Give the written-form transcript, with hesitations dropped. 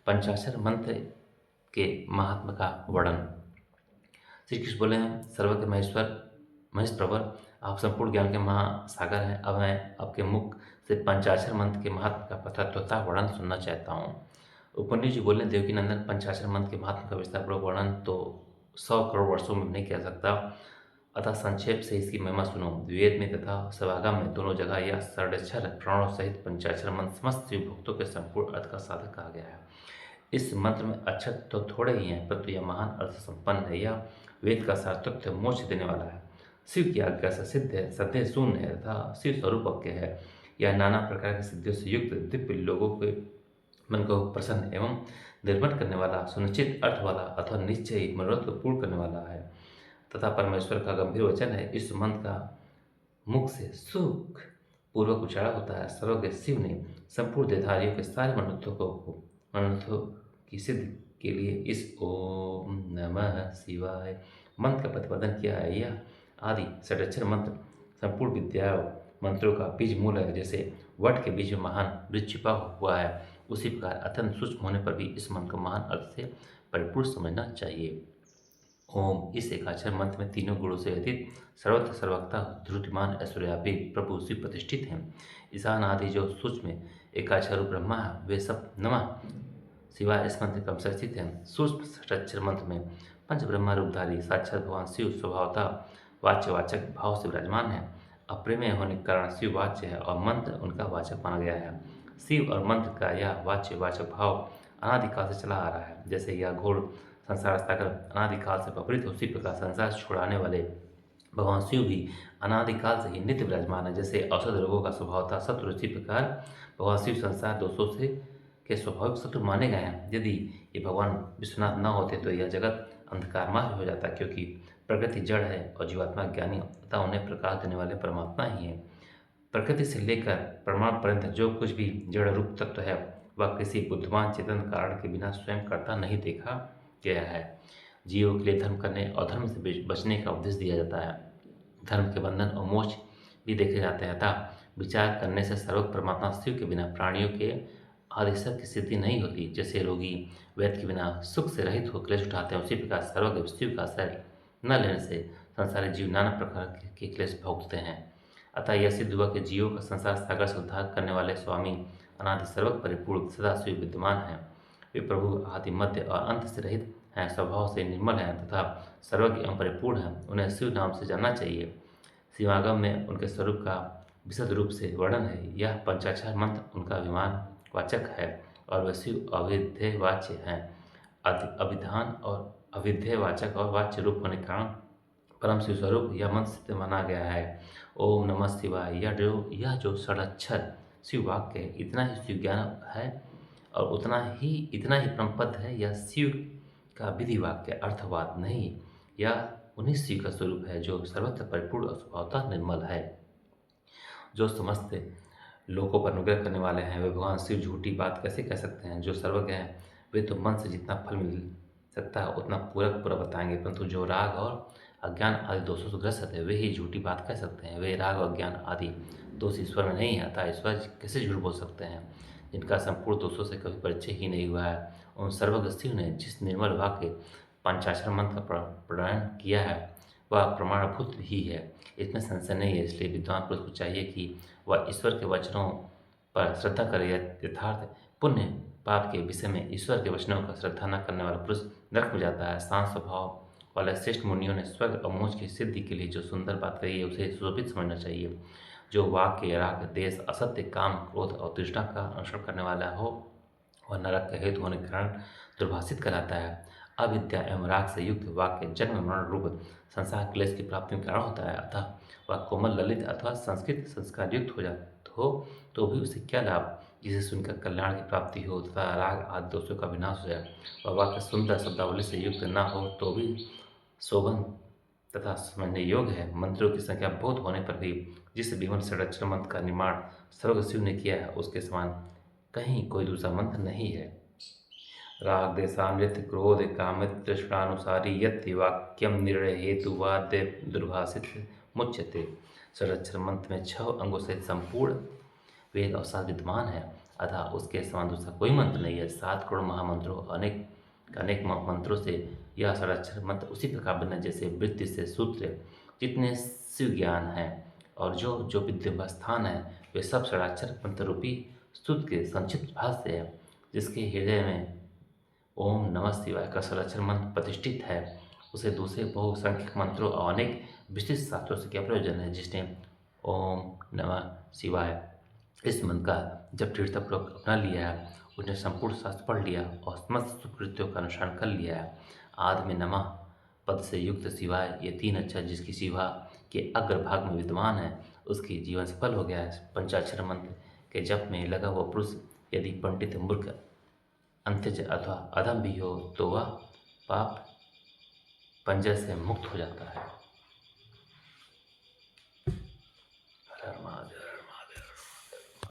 पंचाक्षर मंत्र के महात्म का वर्णन। श्री कृष्ण बोले हैं, सर्वज्ञ महेश्वर महेश प्रवर, आप संपूर्ण ज्ञान के महासागर हैं। अब मैं आपके मुख से पंचाक्षर मंत्र के महात्म का तथा वर्णन सुनना चाहता हूँ। उपमन्यु जी बोले, देवकी नंदन, पंचाक्षर मंत्र के महात्म का विस्तारपूर्वक वर्णन तो 100 करोड़ वर्षों में नहीं कह सकता, अतः संक्षेप से इसकी महिमा सुनो। वेद में तथा सभागम में दोनों जगह यह षडाक्षर प्रणव सहित पंचाक्षर मंत्र समस्त शिव भक्तों के संपूर्ण अर्थ का साधक कहा गया है। इस मंत्र में अक्षर तो थोड़े ही हैं, परंतु यह महान अर्थ संपन्न है। यह वेद का सार्थक मोक्ष देने वाला है, शिव की आज्ञा से सिद्ध है, सत्य शून्य है तथा शिव स्वरूपज्ञ है। यह नाना प्रकार की सिद्धियों से युक्त दिव्य लोगों के मन को प्रसन्न एवं निर्मल करने वाला, सुनिश्चित अर्थ वाला अथवा निश्चय ही मनोरथ को पूर्ण करने वाला है तथा परमेश्वर का गंभीर वचन है। इस मंत्र का मुख से सुख पूर्वक उच्चारण होता है। सर्वज्ञ शिव ने संपूर्ण देहधारियों के सारे मनोरथों की सिद्धि के लिए इस ओम नमः शिवाय मंत्र का प्रतिपादन किया है। यह आदि षडाक्षर मंत्र संपूर्ण विद्या मंत्रों का बीज मूल है। जैसे वट के बीज में महान वृक्ष छिपा हुआ है, उसी प्रकार अत्यंत सूक्ष्म होने पर भी इस मंत्र को महान अर्थ से परिपूर्ण समझना चाहिए। ओम इस एकाक्षर मंत्र में तीनों गुणों से व्यतीत सर्वत्र सर्वज्ञता ध्रुतिमान ऐश्वर्यापी प्रभु शिव प्रतिष्ठित हैं। ईशान आदि जो सूक्ष्म एकाक्षर ब्रह्मा है, वे सब नमः शिवाय इस मंत्र क्रम से स्थित हैं। सूक्ष्म षडाक्षर मंत्र में पंच ब्रह्मा रूपधारी साक्षात भगवान शिव स्वभावतः वाच्यवाचक भाव से विराजमान है। अप्रेमेय होने के कारण शिव वाच्य है और मंत्र उनका वाचक माना गया है। शिव और मंत्र का यह वाच्यवाचक भाव अनादिकाल से चला आ रहा है। जैसे यह घोर संसार सागर अनादिकाल से विपरीत, उसी प्रकार संसार छुड़ाने वाले भगवान शिव भी अनादिकाल से ही नित्य विराजमान है। जैसे औषध रोगों का स्वभाव था शत्रु, इसी प्रकार भगवान शिव संसार दोषों से के स्वाभाविक शत्रु माने गए हैं। यदि ये भगवान विश्वनाथ न होते तो यह जगत अंधकारमय हो जाता, क्योंकि प्रकृति जड़ है और जीवात्मा ज्ञानी तथा उन्हें प्रकाश देने वाले परमात्मा ही है। प्रकृति से लेकर परमाणु पर्यंत जो कुछ भी जड़ रूप तत्व है, वह किसी बुद्धिमान चेतन कारण के बिना स्वयं करता नहीं देखा गया है। जीवों के लिए धर्म करने और धर्म से बचने का उपदेश दिया जाता है। धर्म के बंधन और मोक्ष भी देखे जाते हैं, अतः विचार करने से सर्वत्र परमात्मा शिव के बिना प्राणियों के आदेशक की स्थिति नहीं होती। जैसे रोगी वैद्य के बिना सुख से रहित हो क्लेश उठाते हैं, उसी प्रकार सर्वज्ञ शिव का आश्रय न लेने से संसारी जीव नाना प्रकार के क्लेश भोगते हैं। अतः यह सिद्ध हुआ कि जीवों का संसार सागर से उद्धार करने वाले स्वामी अनादि सर्वज्ञ परिपूर्ण सदा शिव विद्यमान हैं। वे प्रभु आदि मध्य और अंत से रहित हैं, स्वभाव से निर्मल हैं तथा सर्वज्ञ एवं परिपूर्ण हैं। उन्हें शिव नाम से जानना चाहिए। शिवागम में उनके स्वरूप का विशद रूप से वर्णन है। यह पंचाक्षर मंत्र उनका अभिमान वाचक है और वे शिव अविध्यय वाच्य हैं। अभिधान और अविध्यय वाचक और वाच्य रूप होने के कारण परम शिव स्वरूप यह मंत्र सिद्ध माना गया है। ओम नमः शिवाय यह जो षडाक्षर शिव वाक्य है, इतना ही शिव ज्ञान है और इतना ही परमपद है। यह शिव का विधि वाक्य अर्थवाद नहीं, यह उन्हीं शिव का स्वरूप है जो सर्वत्र परिपूर्ण और स्वभावतः निर्मल है। जो समस्त लोगों पर अनुग्रह करने वाले हैं, वे भगवान शिव झूठी बात कैसे कह सकते हैं। जो सर्वज्ञ हैं, वे तो मन से जितना फल मिल सकता है उतना पूरा बताएंगे, परंतु जो राग और अज्ञान आदि दोषों से ग्रस्त है, वे ही झूठी बात कह सकते हैं। वे राग और अज्ञान आदि दोष ईश्वर में नहीं है, अतः ईश्वर कैसे झूठ बोल सकते हैं जिनका संपूर्ण दोषों से कभी परिचय ही नहीं हुआ है। उन सर्वज्ञ शिव ने जिस निर्मल वाक्य पंचाक्षर मंत्र का प्रणयन किया है, वह प्रमाणभूत ही है, इसमें संशय नहीं है। इसलिए विद्वान पुरुष को चाहिए कि वह ईश्वर के वचनों पर श्रद्धा करे। यथार्थ पुण्य पाप के विषय में ईश्वर के वचनों का श्रद्धा न करने वाला पुरुष नरक में जाता है। शांत स्वभाव वाले श्रेष्ठ मुनियों ने स्वर्ग और मोक्ष की सिद्धि के लिए जो सुंदर बात कही है, उसे सुशोभित समझना चाहिए। जो वाक्य राग देश असत्य काम क्रोध और तृष्णा का अनुसरण करने वाला हो, वह नरक का हेतु होने के कारण दुर्भाषित कहलाता है। अविद्या एवं राग से युक्त वाक्य जन्म मरण रूप संसार क्लेश की प्राप्ति में कारण होता है, अतः वह कोमल ललित अथवा संस्कृत संस्कार युक्त हो तो भी उसे क्या लाभ, जिसे सुनकर कल्याण की प्राप्ति हो तथा राग आदि दोषों का विनाश हो जाए। वह वाक्य सुंदर शब्दावली से युक्त न हो तो भी शोभन तथा समझने योग्य है। मंत्रों की संख्या बहुत होने पर भी जिस विमल षडाक्षर मंत्र का निर्माण सर्वज्ञ शिव ने किया है, उसके समान कहीं कोई दूसरा मंत्र नहीं है। राग देशामृत क्रोध कामित तृष्णानुसारी यत्ति वाक्यम निर्णय हेतु वाद्य दुर्भाषित मुच्यते। षडाक्षर मंत्र में 6 अंगों से संपूर्ण वेद और शास्त्र विद्यमान है। अतः उसके समान दूसरा कोई मंत्र नहीं है। 7 करोड़ महामंत्रों अनेक अनेक मंत्रों से यह षडाक्षर मंत्र उसी प्रकार बना जैसे वृत्ति से सूत्र जितने शिव ज्ञान है और जो जो विद्यमान स्थान है वे सब षडाक्षर मंत्र रूपी स्तुत के संक्षिप्त भाष्य है। जिसके हृदय में ओम नमः शिवाय का षडाक्षर मंत्र प्रतिष्ठित है उसे दूसरे बहुसंख्यक मंत्रों और अनेक विशिष्ट शास्त्रों से क्या प्रयोजन है। जिसने ओम नमः शिवाय इस मंत्र का जब दृढ़तापूर्वक अपना लिया है उसने संपूर्ण शास्त्र पढ़ लिया और समस्त सुकृत्यों का अनुसरण कर लिया है। आदि में नमः पद से युक्त शिवाय ये 3 अक्षर जिसकी शिवा के अग्रभाग में विद्यमान है उसकी जीवन सफल हो गया है। पंचाक्षर मंत्र के जप में लगा हुआ पुरुष यदि पंडित मूर्ख अंत्यज अथवा अधम भी हो तो वह पाप पंजर से मुक्त हो जाता है। हर हर महादेव।